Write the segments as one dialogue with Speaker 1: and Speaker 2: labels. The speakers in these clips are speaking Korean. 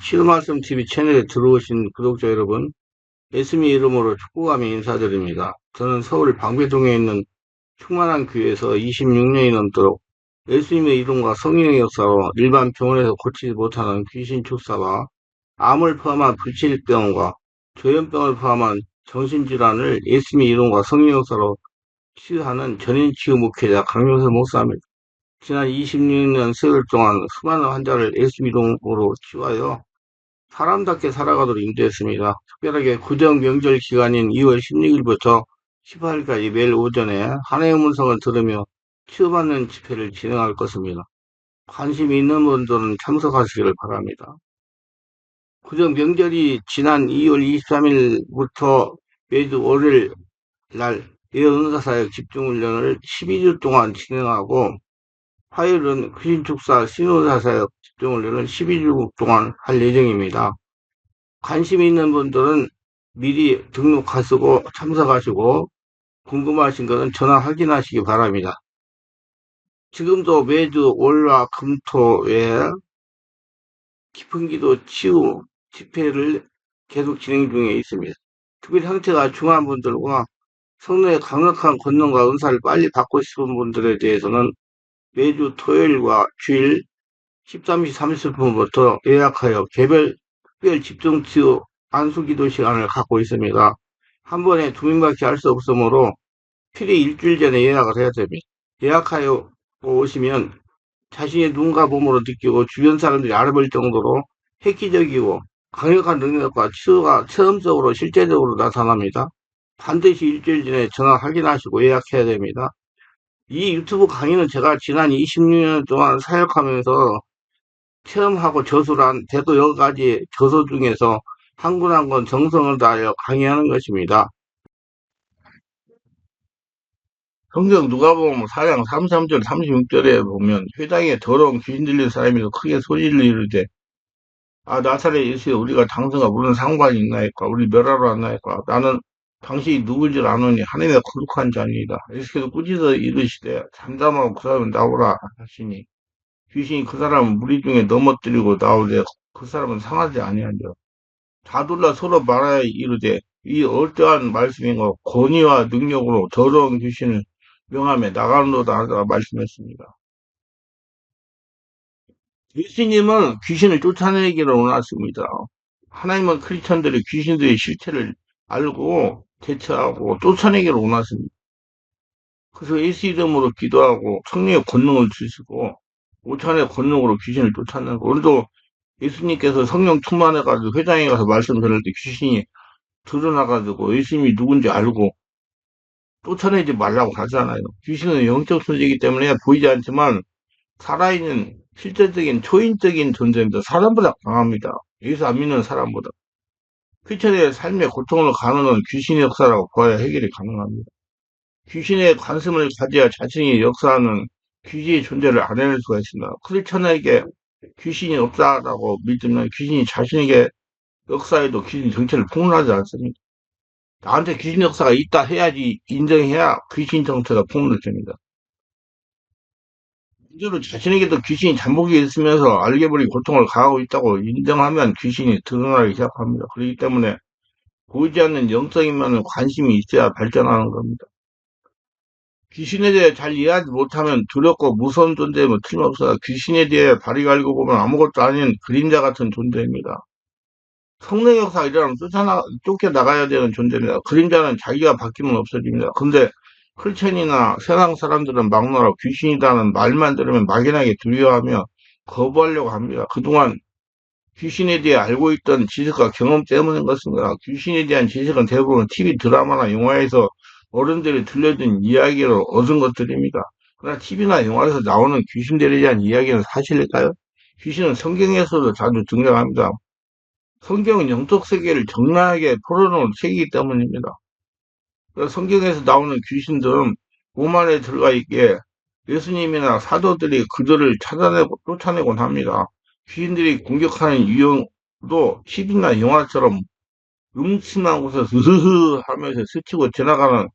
Speaker 1: 치유 말씀 TV 채널에 들어오신 구독자 여러분, 예수님 이름으로 축복하며 인사드립니다. 저는 서울 방배동에 있는 충만한 교회에서 26년이 넘도록 예수님의 이름과 성령의 역사로 일반 병원에서 고치지 못하는 귀신 축사와 암을 포함한 불치병과 조현병을 포함한 정신질환을 예수님의 이름과 성령의 역사로 치유하는 전인치유 목회자 강용석 목사입니다. 지난 26년 세월 동안 수많은 환자를 예수님 이름으로 치유하여 사람답게 살아가도록 인도했습니다. 특별하게 구정 명절 기간인 2월 16일부터 18일까지 매일 오전에 하나님의 음성을 들으며 치유받는 집회를 진행할 것입니다. 관심이 있는 분들은 참석하시기를 바랍니다. 구정 명절이 지난 2월 23일부터 매주 월요일 날 예언사사역 집중훈련을 12주 동안 진행하고 화요일은 귀신축사 신호사사역 집중훈련을 12주 동안 할 예정입니다. 관심 있는 분들은 미리 등록하시고 참석하시고 궁금하신 것은 전화 확인하시기 바랍니다. 지금도 매주 월화 금토에 깊은 기도 치유 집회를 계속 진행 중에 있습니다. 특별히 형태가 중한 분들과 성령의 강력한 권능과 은사를 빨리 받고 싶은 분들에 대해서는 매주 토요일과 주일 13시 30분부터 예약하여 개별 특별 집중치유 안수기도 시간을 갖고 있습니다. 한 번에 2명밖에 할 수 없으므로 필히 일주일 전에 예약을 해야 됩니다. 예약하여 오시면 자신의 눈과 몸으로 느끼고 주변 사람들이 알아볼 정도로 획기적이고 강력한 능력과 치유가 체험적으로 실제적으로 나타납니다. 반드시 일주일 전에 전화 확인하시고 예약해야 됩니다. 이 유튜브 강의는 제가 지난 26년 동안 사역하면서 체험하고 저술한 대도 여러 가지 저서 중에서 한 권 한 권 정성을 다하여 강의하는 것입니다. 성경 누가복음 4장 33절 36절에 보면 회당에 더러운 귀신 들린 사람이 크게 소리를 이르되 나사렛 예수여 우리가 당신과 무슨 상관이 있나이까 우리 멸하러 왔나이까 나는 당신이 누군지 아노니 하나님의 거룩한 자니이다. 예수께서 꾸짖어 이르시되 잠잠하고 그 사람은 나오라 하시니 귀신이 그 사람을 무리 중에 넘어뜨리고 나오되 그 사람은 상하지 아니하니라. 다둘라 서로 말하여 이르되 이 어떠한 말씀인가 권위와 능력으로 더러운 귀신을 명함에 나가는도다 하다가 말씀했습니다. 예수님은 귀신을 쫓아내기를 원하십니다. 하나님은 크리스천들의 귀신들의 실체를 알고 대처하고 쫓아내기를 원하십니다. 그래서 예수 이름으로 기도하고 성령의 권능을 주시고 오찬의 권능으로 귀신을 쫓아내고 오늘도 예수님께서 성령 충만해가지고 회당에 가서 말씀 전할 때 귀신이 드러나가지고 예수님이 누군지 알고 쫓아내지 말라고 하잖아요. 귀신은 영적 존재이기 때문에 보이지 않지만 살아있는 실제적인 초인적인 존재입니다. 사람보다 강합니다. 예수 안 믿는 사람보다. 크리스천의 삶의 고통을 가누는 귀신의 역사라고 보아야 해결이 가능합니다. 귀신의 관심을 가져야 자신이 역사하는 귀신의 존재를 알아낼 수가 있습니다. 크리스천에게 귀신이 없다라고 믿으면 귀신이 자신에게 역사에도 귀신 정체를 폭로하지 않습니다. 나한테 귀신 역사가 있다 해야지 인정해야 귀신 정체가 폭로됩니다. 실제로 자신에게도 귀신이 잠복이 있으면서 알게 모르게 고통을 가하고 있다고 인정하면 귀신이 드러나기 시작합니다. 그렇기 때문에 보이지 않는 영적인 면에 관심이 있어야 발전하는 겁니다. 귀신에 대해 잘 이해하지 못하면 두렵고 무서운 존재임은 틀림없어요. 귀신에 대해 바리 갈고 보면 아무것도 아닌 그림자 같은 존재입니다. 성령 역사가 일어나면 쫓겨나가야 되는 존재입니다. 그림자는 자기가 바뀌면 없어집니다. 근데 크리스천이나 세상 사람들은 막론하고 귀신이라는 말만 들으면 막연하게 두려워하며 거부하려고 합니다. 그동안 귀신에 대해 알고 있던 지식과 경험 때문인 것입니다. 귀신에 대한 지식은 대부분 TV 드라마나 영화에서 어른들이 들려준 이야기로 얻은 것들입니다. 그러나 TV나 영화에서 나오는 귀신들에 대한 이야기는 사실일까요? 귀신은 성경에서도 자주 등장합니다. 성경은 영적 세계를 적나라하게 풀어놓은 책이기 때문입니다. 성경에서 나오는 귀신들은 몸 안에 들어가 있기에 예수님이나 사도들이 그들을 찾아내고 쫓아내곤 합니다. 귀신들이 공격하는 유형도 TV나 영화처럼 음침한 곳에서 으흐흐 하면서 스치고 지나가는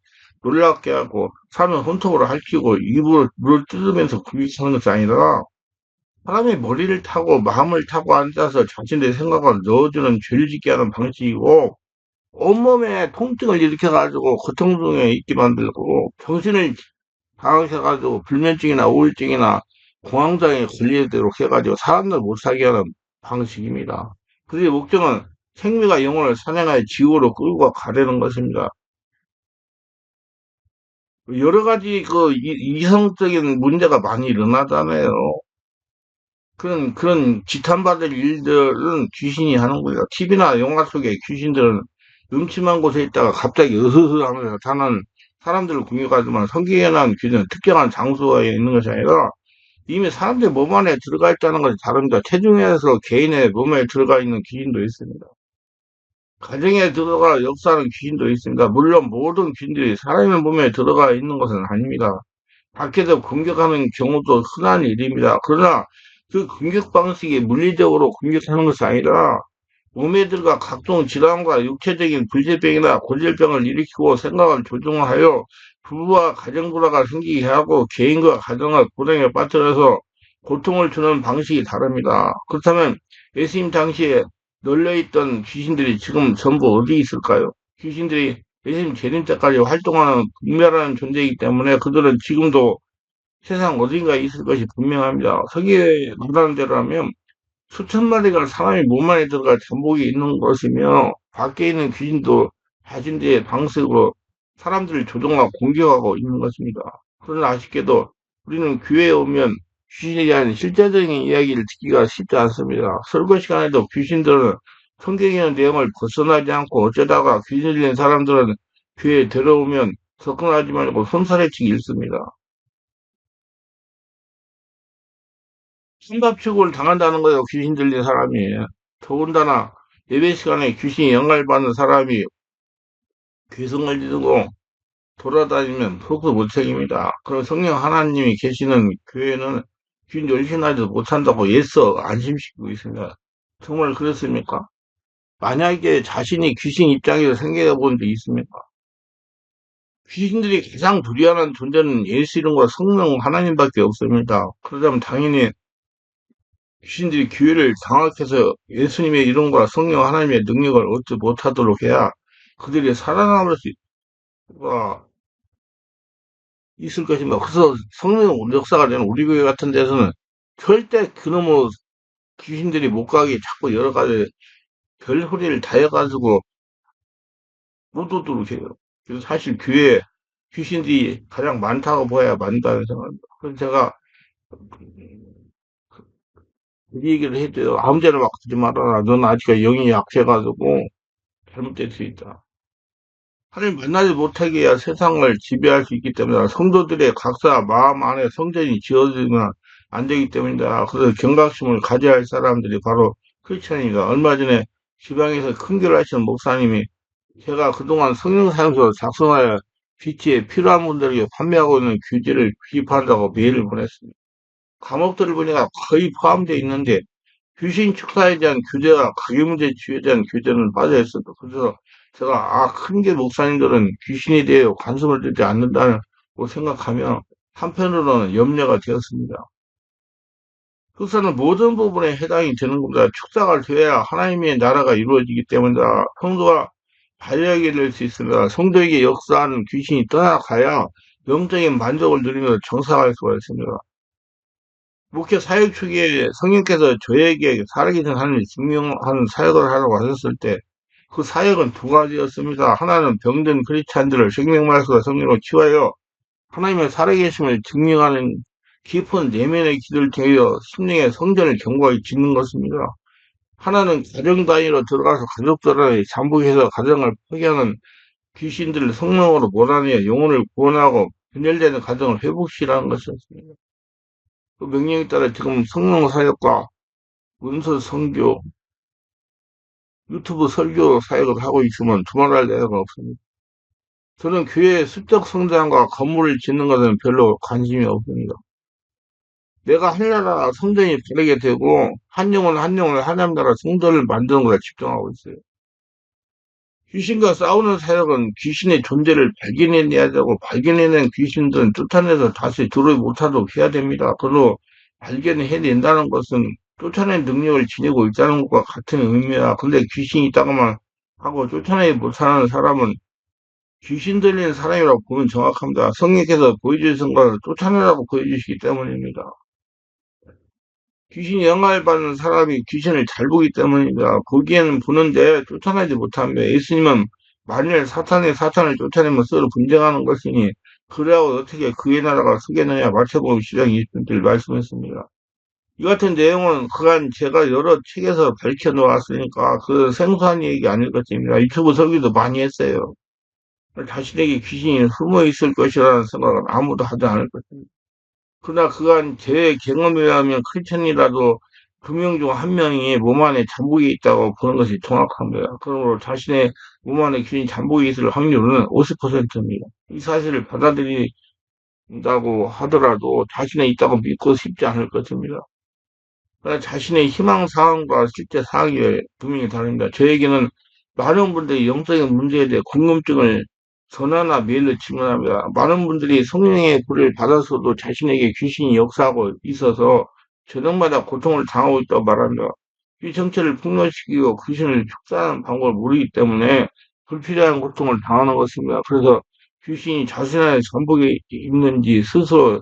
Speaker 1: 놀랍게 하고 사면 혼통으로 핥히고 입으로 물을 뜯으면서 공격하는 것이 아니라 사람이 머리를 타고 마음을 타고 앉아서 자신의 생각을 넣어주는 죄를 짓게 하는 방식이고, 온몸에 통증을 일으켜가지고 고통 중에 있게 만들고, 정신을 방황해가지고 불면증이나 우울증이나 공황장애 걸리도록 해가지고 사람들 못 살게 하는 방식입니다. 그의 목적은 생명과 영혼을 사냥하여 지구로 끌고 가려는 것입니다. 여러 가지 이성적인 문제가 많이 일어나잖아요. 그런 지탄받을 일들은 귀신이 하는 거예요. TV나 영화 속에 귀신들은 음침한 곳에 있다가 갑자기 으흐흐 하면서 나타나는 사람들을 공격하지만 성경에 나온 귀신은 특정한 장소에 있는 것이 아니라 이미 사람들 몸 안에 들어가 있다는 것이 다릅니다. 체중에서 개인의 몸에 들어가 있는 귀신도 있습니다. 가정에 들어가 역사하는 귀신도 있습니다. 물론 모든 귀신들이 사람의 몸에 들어가 있는 것은 아닙니다. 밖에서 공격하는 경우도 흔한 일입니다. 그러나 그 공격 방식이 물리적으로 공격하는 것이 아니라 몸에 들어가 각종 질환과 육체적인 불제병이나 고질병을 일으키고 생각을 조종하여 부부와 가정 불화가 생기게 하고 개인과 가정을 불행에 빠뜨려서 고통을 주는 방식이 다릅니다. 그렇다면 예수님 당시에 널려있던 귀신들이 지금 전부 어디 있을까요? 귀신들이 예수님 재림 때까지 활동하는 분멸하는 존재이기 때문에 그들은 지금도 세상 어딘가에 있을 것이 분명합니다. 서기에 말하는 대로 하면 수천 마리가 사람이 몸 안에 들어갈 잠복이 있는 것이며 밖에 있는 귀신도 자신들의 방식으로 사람들을 조종하고 공격하고 있는 것입니다. 그러나 아쉽게도 우리는 교회에 오면 귀신에 대한 실제적인 이야기를 듣기가 쉽지 않습니다. 설교 시간에도 귀신들은 성경에 있는 내용을 벗어나지 않고 어쩌다가 귀신 들린 사람들은 교회에 들어오면 접근하지 말고 손사래치기 일습니다. 숨밥축을 당한다는 거예요. 귀신 들린 사람이. 더군다나 예배 시간에 귀신이 영감받는 사람이 귀성을 지르고 돌아다니면 속도 못 책입니다. 그럼 성령 하나님이 계시는 교회는 귀신 열심하지도 못한다고 애써 안심시키고 있습니다. 정말 그렇습니까? 만약에 자신이 귀신 입장에서 생각해 본 적 있습니까? 귀신들이 가장 두려워하는 존재는 예수 이름과 성령 하나님밖에 없습니다. 그러자면 당연히 귀신들이 기회를 장악해서 예수님의 이름과 성령 하나님의 능력을 얻지 못하도록 해야 그들이 살아남을 수가 있을 것입니다. 그래서 성령 역사가 되는 우리 교회 같은 데서는 절대 그놈의 귀신들이 못 가게 자꾸 여러 가지 별소리를 다 해가지고 못 오도록 해요. 그래서 사실 교회에 귀신들이 가장 많다고 보아야 많다는 생각입니다. 그래서 제가 이 얘기를 해줘요. 아무 데나 막 그러지 말아라. 넌 아직 영이 약해가지고 잘못될 수 있다. 하나님 만나지 못하게 해야 세상을 지배할 수 있기 때문이다. 성도들의 각자 마음 안에 성전이 지어지면 안 되기 때문이다. 그래서 경각심을 가져야 할 사람들이 바로 크리스천입니다. 얼마 전에 지방에서 큰교를 하시는 목사님이 제가 그동안 성령 사용서 작성하여 빛에 필요한 분들에게 판매하고 있는 규제를 구입한다고 메일을 보냈습니다. 과목들을 보니까 거의 포함되어 있는데 귀신 축사에 대한 규제와 가계문제 치유에 대한 규제는 빠져 있어도 그래서 제가 큰 게 목사님들은 귀신에 대해 관심을 들지 않는다고 생각하며 한편으로는 염려가 되었습니다. 축사는 모든 부분에 해당이 되는 겁니다. 축사가 되어야 하나님의 나라가 이루어지기 때문이다. 성도가 발려하게 될 수 있습니다. 성도에게 역사하는 귀신이 떠나가야 영적인 만족을 누리며 정상할 수가 있습니다. 목회 사역 초기에 성령께서 저에게 살아계신 하나님을 증명하는 사역을 하라고 하셨을 때 그 사역은 두 가지였습니다. 하나는 병든 크리스찬들을 생명말씀과 성령으로 치유하여 하나님의 살아계심을 증명하는 깊은 내면의 기도를 통하여 심령의 성전을 견고하게 짓는 것입니다. 하나는 가정 단위로 들어가서 가족들을 잠복해서 가정을 포기하는 귀신들을 성령으로 몰아내어 영혼을 구원하고 분열되는 가정을 회복시키라는 것이었습니다. 그 명령에 따라 지금 성령 사역과 문서 선교, 유튜브 설교 사역을 하고 있으면 두말할 내가 없습니다. 저는 교회의 수적 성장과 건물을 짓는 것은 별로 관심이 없습니다. 내가 하나나라 성전이 바르게 되고 한 영혼 한 영혼을 하나님 나라 성전을 만드는 것에 집중하고 있어요. 귀신과 싸우는 사역은 귀신의 존재를 발견해내야 되고 발견해낸 귀신들은 쫓아내서 다시 들어오지 못하도록 해야 됩니다. 그리고 발견을 해낸다는 것은 쫓아낸 능력을 지니고 있다는 것과 같은 의미야. 근데 귀신이 있다고만 하고 쫓아내지 못하는 사람은 귀신 들린 사람이라고 보면 정확합니다. 성령께서 보여주신 것을 쫓아내라고 보여주시기 때문입니다. 귀신이 영향을 받는 사람이 귀신을 잘 보기 때문입니다. 보기에는 보는데 쫓아내지 못합니다. 예수님은 만일 사탄을 쫓아내면 서로 분쟁하는 것이니 그래야 어떻게 그의 나라가 서겠느냐 마태복음 10장 20절 말씀했습니다. 이 같은 내용은 그간 제가 여러 책에서 밝혀 놓았으니까 그 생소한 얘기 아닐 것입니다. 유튜브 설교도 많이 했어요. 자신에게 귀신이 숨어 있을 것이라는 생각은 아무도 하지 않을 것입니다. 그러나 그간 제 경험에 의하면 크리스천이라도 두 명 중 한 명이 몸 안에 잠복이 있다고 보는 것이 정확합니다. 그러므로 자신의 몸 안에 귀신이 잠복이 있을 확률은 50%입니다. 이 사실을 받아들인다고 하더라도 자신의 있다고 믿고 싶지 않을 것입니다. 그러나 자신의 희망 사항과 실제 사항이 분명히 다릅니다. 저에게는 많은 분들이 영적인 문제에 대해 궁금증을 전화나 메일로 질문합니다. 많은 분들이 성령의 불을 받아서도 자신에게 귀신이 역사하고 있어서 저녁마다 고통을 당하고 있다고 말합니다. 이 정체를 폭로시키고 귀신을 축사하는 방법을 모르기 때문에 불필요한 고통을 당하는 것입니다. 그래서 귀신이 자신 안에 전복이 있는지 스스로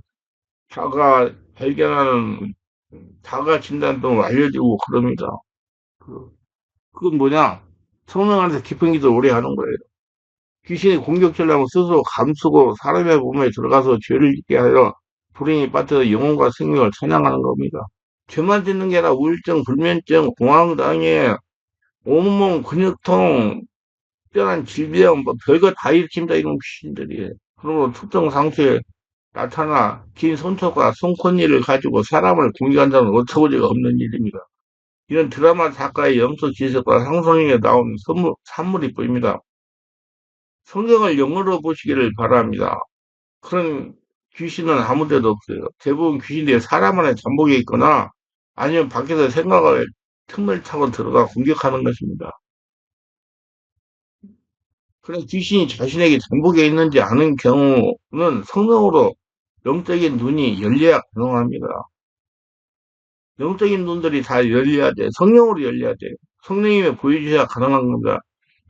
Speaker 1: 자가 발견하는 자가 진단도 알려주고 그럽니다. 그, 그건 뭐냐? 성령 안에서 깊은 기도를 오래 하는 거예요. 귀신이 공격하려면 스스로 감추고 사람의 몸에 들어가서 죄를 짓게 하여 불행이 빠져서 영혼과 생명을 찬양하는 겁니다. 죄만 짓는 게 아니라 우울증, 불면증, 공황장애, 온몸 근육통, 특별한 질병, 뭐 별거 다 일으킨다 이런 귀신들이. 그러므로 특정 상태에 나타나 긴 손톱과 손코니를 가지고 사람을 공격한다는 어처구니가 없는 일입니다. 이런 드라마 작가의 염소 지색과 상상력에 나온 산물이 보입니다. 성경을 영어로 보시기를 바랍니다. 그런 귀신은 아무 데도 없어요. 대부분 귀신들이 사람 안에 잠복해 있거나 아니면 밖에서 생각을 틈을 타고 들어가 공격하는 것입니다. 그런 귀신이 자신에게 잠복해 있는지 아는 경우는 성령으로 영적인 눈이 열려야 가능합니다. 영적인 눈들이 다 열려야 돼. 성령으로 열려야 돼. 성령님이 보여주셔야 가능한 겁니다.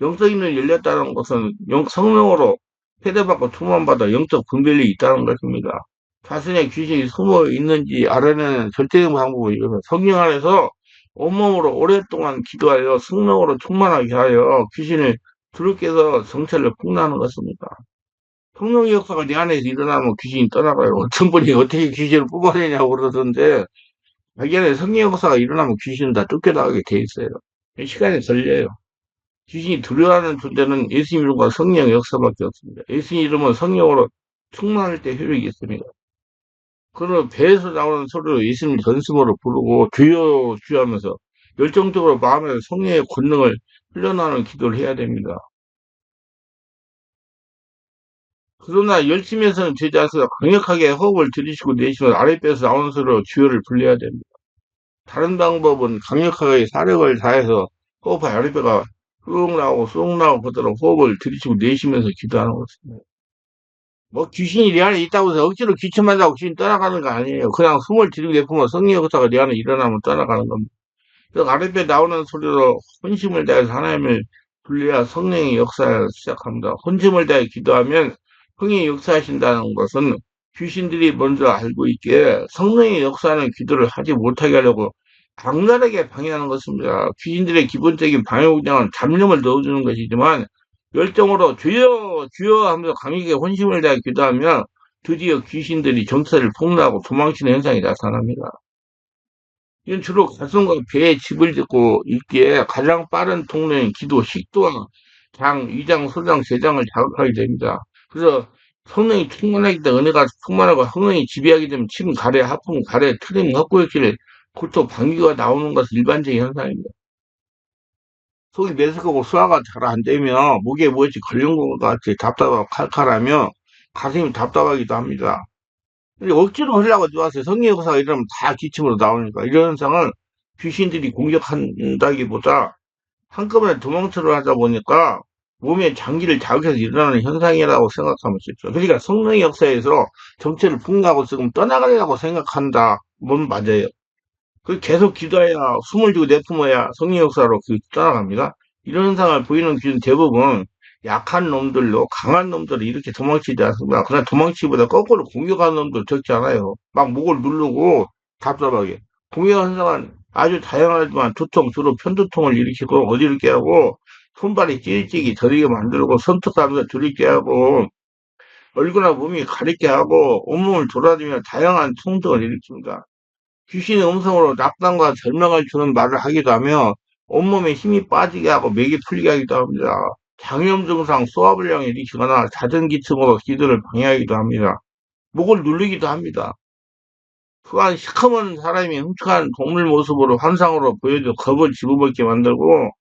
Speaker 1: 영적인 눈이 열렸다는 것은 성령으로 세례받고 투만받아 영적 분별이 있다는 것입니다. 자신의 귀신이 숨어 있는지 알아내는 절대적인 방법은 이거는 성령 안에서 온몸으로 오랫동안 기도하여 성령으로 충만하게 하여 귀신을 두렵게해서 정체를 폭로하는 것입니다. 성령의 역사가 내 안에서 일어나면 귀신이 떠나가요. 어떤 분이 어떻게 귀신을 뽑아내냐고 그러던데 자기네 성령 역사가 일어나면 귀신은 다 쫓겨나가게 돼 있어요. 시간이 걸려요. 귀신이 두려워하는 존재는 예수님 이름과 성령 역사밖에 없습니다. 예수님 이름은 성령으로 충만할 때 효력이 있습니다. 그러면 배에서 나오는 소리로 예수님 전심으로 부르고 주여 주여 하면서 열정적으로 마음에 성령의 권능을 흘려나오는 기도를 해야 됩니다. 그러나 열심히 해서는 되지 않습니다. 강력하게 호흡을 들이쉬고 내쉬면 아랫배에서 나오는 소리로 주여를 불러야 됩니다. 다른 방법은 강력하게 사력을 다해서 호흡 아랫배가 쑥 나오고 쑥 나오고 그대로 호흡을 들이쉬고 내쉬면서 기도하는 것입니다. 뭐 귀신이 내 안에 있다고 해서 억지로 기침한다고 귀신이 떠나가는 거 아니에요. 그냥 숨을 들이내뿜으면 성령 역사가 내 안에 일어나면 떠나가는 겁니다. 그래서 아랫배 나오는 소리로 혼심을 다해서 하나님을 불러야 성령의 역사를 시작합니다. 혼심을 다해 기도하면 성령이 역사하신다는 것은 귀신들이 먼저 알고 있기에 성령의 역사하는 기도를 하지 못하게 하려고 악랄하게 방해하는 것입니다. 귀신들의 기본적인 방해구장은 잡념을 넣어주는 것이지만 열정으로 주여 주여 하면서 강하게 혼심을 다해 기도하면 드디어 귀신들이 정체를 폭로하고 도망치는 현상이 나타납니다. 이건 주로 가슴과 배에 집을 짓고 있기에 가장 빠른 통로인 기도, 식도와 장, 위장, 소장, 제장을 자극하게 됩니다. 그래서 성령이 충만하기 때문에 은혜가 충만하고 성령이 지배하게 되면 침, 가래, 하품, 가래, 트림, 헛구역질, 구토, 방귀가 나오는 것은 일반적인 현상입니다. 속이 메스껍고 소화가 잘 안 되면 목에 무엇이 걸린 것 같이 답답하고 칼칼하며 가슴이 답답하기도 합니다. 근데 억지로 하려고 들어왔어요. 성령 역사가 이러면 다 기침으로 나오니까. 이런 현상은 귀신들이 공격한다기보다 한꺼번에 도망치려 하다 보니까 몸의 장기를 자극해서 일어나는 현상이라고 생각하면 되죠. 그러니까 성령 역사에서 정체를 풍기하고 지금 떠나가려고 생각한다. 뭔 맞아요. 그 계속 기도해야 숨을 쉬고 내뿜어야 성령 역사로 떠나갑니다. 이런 현상을 보이는 귀는 대부분 약한 놈들로 강한 놈들을 이렇게 도망치지 않습니다. 그러나 도망치기보다 거꾸로 공격하는 놈들 적지 않아요. 막 목을 누르고 답답하게. 공격 현상은 아주 다양하지만 두통, 주로 편두통을 일으키고 어디를 깨하고 손발이 찌릿찌릿 저리게 만들고 손톱하면서 저리게 하고 얼굴이나 몸이 가렵게 하고 온몸을 돌아다니며 다양한 통증을 일으킵니다. 귀신의 음성으로 낙담과 절망을 주는 말을 하기도 하며 온몸에 힘이 빠지게 하고 맥이 풀리게 하기도 합니다. 장염 증상, 소화불량을 일으키거나 잦은 기침으로 기도를 방해하기도 합니다. 목을 누르기도 합니다. 또한 시커먼 사람이 흉측한 동물 모습으로 환상으로 보여줘 겁을 집어먹게 만들고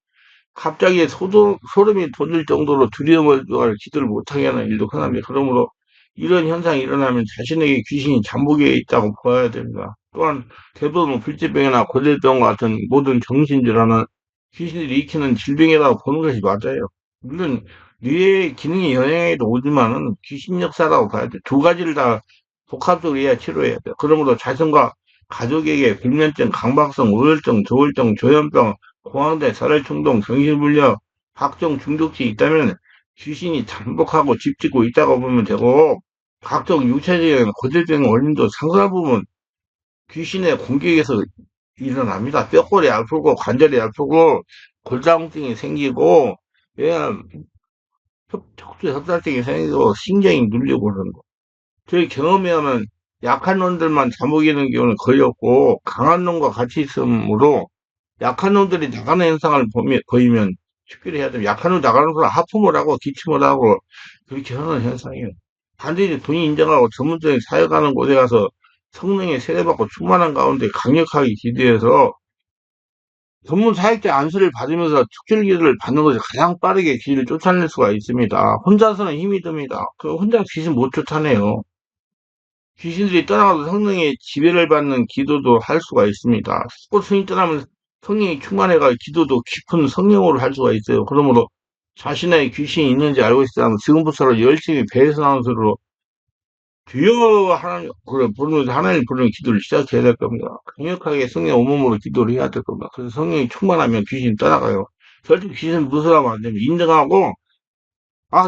Speaker 1: 갑자기 소름이 돋을 정도로 두려움을 기도를 못하게 하는 일도 흔합니다. 그러므로 이런 현상이 일어나면 자신에게 귀신이 잠복해 있다고 보아야 됩니다. 또한 대부분 불치병이나 고질병 같은 모든 정신질환은 귀신들이 일으키는 질병이라고 보는 것이 맞아요. 물론 뇌의 기능이 영향에도 오지만은 귀신 역사라고 봐야 돼. 두 가지를 다 복합적으로 해야 치료해야 돼. 그러므로 자신과 가족에게 불면증, 강박성, 우울증, 조울증, 조현병, 공황대, 살해충동, 정신불량, 각종 중독증이 있다면 귀신이 잠복하고 집짓고 있다고 보면 되고 각종 육체적인 고질병의 원인도 상당 부분 귀신의 공격에서 일어납니다. 뼈골이 아프고 관절이 아프고 골다공증이 생기고 왜냐하면 척추 협착증이 생기고 신경이 눌리고 그러는 거. 저희 경험에 하면 약한 놈들만 잠복이는 경우는 거의 없고 강한 놈과 같이 있으므로 약한 놈들이 나가는 현상을 보이면 식별을 해야 됩니다. 약한 놈 나가는 건 하품을 하고 기침을 하고 그렇게 하는 현상이에요. 반드시 본인 인정하고 전문적인 사역하는 곳에 가서 성령의 세례받고 충만한 가운데 강력하게 기도해서 전문 사역자 안수를 받으면서 특별 기도를 받는 것이 가장 빠르게 귀신을 쫓아낼 수가 있습니다. 혼자서는 힘이 듭니다. 그 혼자 귀신 못 쫓아내요. 귀신들이 떠나가도 성령의 지배를 받는 기도도 할 수가 있습니다. 꽃순이 떠나면 성령이 충만해가 기도도 깊은 성령으로 할 수가 있어요. 그러므로 자신의 귀신이 있는지 알고 있다면 지금부터 열심히 배선하면서 주여 하나님 그래 부르면서 하나님 부르는 기도를 시작해야 될 겁니다. 강력하게 성령 온몸으로 기도를 해야 될 겁니다. 그래서 성령이 충만하면 귀신이 떠나가요. 절대 귀신 무서워하면 안 됩니다. 인정하고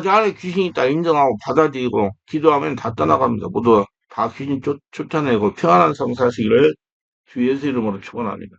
Speaker 1: 저 안에 귀신이 있다 인정하고 받아들이고 기도하면 다 떠나갑니다. 모두 다 귀신 쫓아내고 평안한 삶 사시기를 주 예수 이름으로 축원합니다.